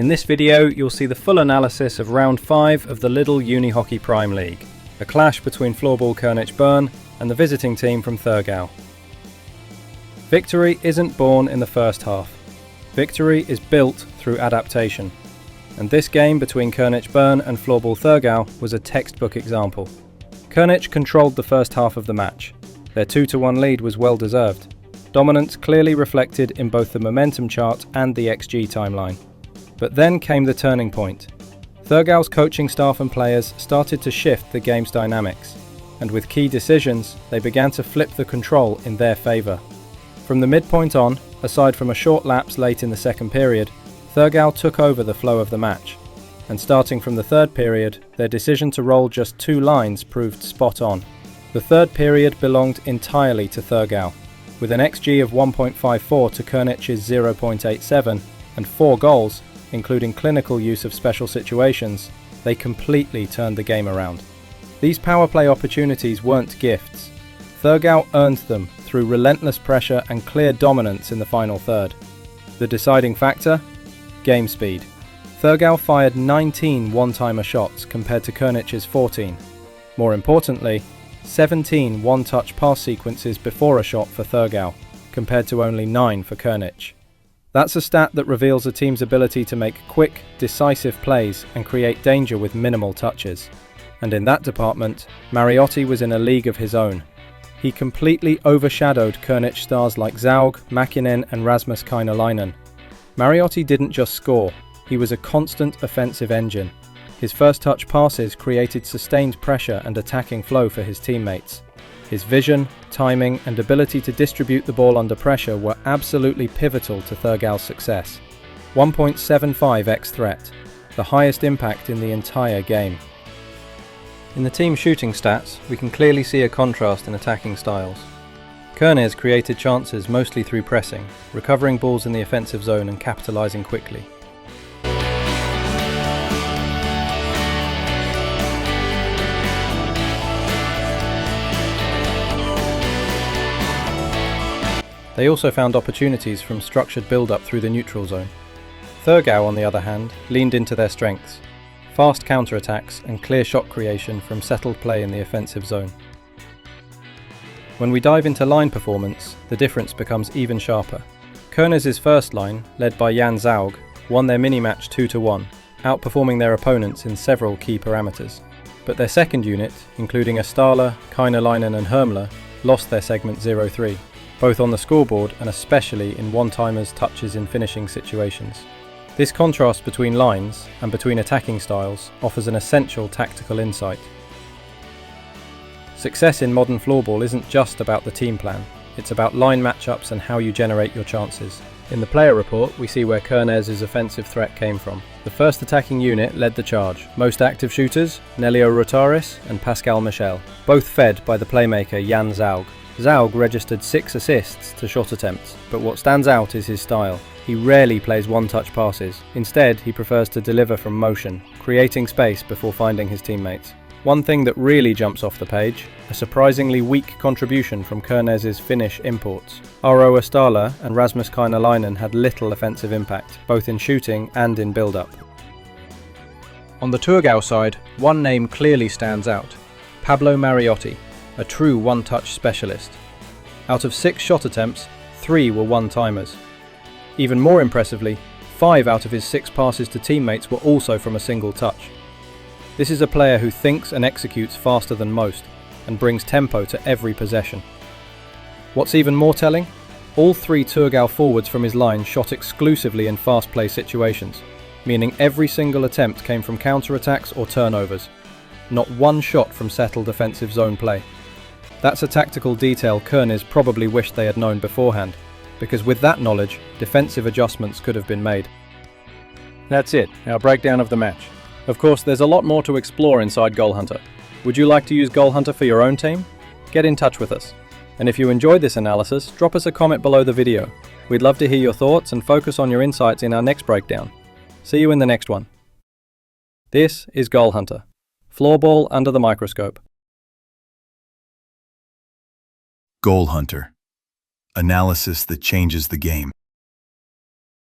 In this video, you'll see the full analysis of Round 5 of the Lidl Unihockey Prime League, a clash between Floorball Königs Bern and the visiting team from Thurgau. Victory isn't born in the first half. Victory is built through adaptation. And this game between Königs Bern and Floorball Thurgau was a textbook example. Königs controlled the first half of the match. Their 2-1 lead was well deserved. Dominance clearly reflected in both the momentum chart and the XG timeline. But then came the turning point. Thurgau's coaching staff and players started to shift the game's dynamics, and with key decisions, they began to flip the control in their favour. From the midpoint on, aside from a short lapse late in the second period, Thurgau took over the flow of the match, and starting from the third period, their decision to roll just 2 lines proved spot on. The third period belonged entirely to Thurgau, with an XG of 1.54 to Königs' 0.87 and 4 goals, including clinical use of special situations. They completely turned the game around. These power play opportunities weren't gifts. Thurgau earned them through relentless pressure and clear dominance in the final third. The deciding factor? Game speed. Thurgau fired 19 one-timer shots compared to Königs' 14. More importantly, 17 one-touch pass sequences before a shot for Thurgau, compared to only 9 for Königs. That's a stat that reveals a team's ability to make quick, decisive plays and create danger with minimal touches. And in that department, Mariotti was in a league of his own. He completely overshadowed Königs stars like Zaug, Mäkinen and Rasmus Kainalainen. Mariotti didn't just score, he was a constant offensive engine. His first-touch passes created sustained pressure and attacking flow for his teammates. His vision, timing and ability to distribute the ball under pressure were absolutely pivotal to Thurgau's success. 1.75x threat, the highest impact in the entire game. In the team shooting stats, we can clearly see a contrast in attacking styles. Königs created chances mostly through pressing, recovering balls in the offensive zone and capitalising quickly. They also found opportunities from structured build-up through the neutral zone. Thurgau, on the other hand, leaned into their strengths: fast counter-attacks and clear shot creation from settled play in the offensive zone. When we dive into line performance, the difference becomes even sharper. Königs' first line, led by Jan Zaug, won their mini-match 2-1, outperforming their opponents in several key parameters. But their second unit, including Astala, Kainalainen and Hermler, lost their segment 0-3. Both on the scoreboard and especially in one-timers, touches in finishing situations. This contrast between lines and between attacking styles offers an essential tactical insight. Success in modern floorball isn't just about the team plan, it's about line matchups and how you generate your chances. In the player report, we see where Königs' offensive threat came from. The first attacking unit led the charge. Most active shooters, Nelio Rotaris and Pascal Michel, both fed by the playmaker Jan Zaug. Zaug registered 6 assists to shot attempts, but what stands out is his style. He rarely plays one-touch passes. Instead, he prefers to deliver from motion, creating space before finding his teammates. One thing that really jumps off the page, a surprisingly weak contribution from Königs' Finnish imports. Aro Astala and Rasmus Kainalainen had little offensive impact, both in shooting and in build-up. On the Thurgau side, one name clearly stands out: Pablo Mariotti, a true one-touch specialist. Out of 6 shot attempts, 3 were one-timers. Even more impressively, 5 out of his 6 passes to teammates were also from a single touch. This is a player who thinks and executes faster than most, and brings tempo to every possession. What's even more telling? All 3 Thurgau forwards from his line shot exclusively in fast play situations, meaning every single attempt came from counter-attacks or turnovers. Not one shot from settled offensive zone play. That's a tactical detail Königs probably wished they had known beforehand, because with that knowledge, defensive adjustments could have been made. That's it, our breakdown of the match. Of course, there's a lot more to explore inside GoalHunter. Would you like to use GoalHunter for your own team? Get in touch with us. And if you enjoyed this analysis, drop us a comment below the video. We'd love to hear your thoughts and focus on your insights in our next breakdown. See you in the next one. This is GoalHunter. Floorball under the microscope. GoalHunter. Analysis that changes the game.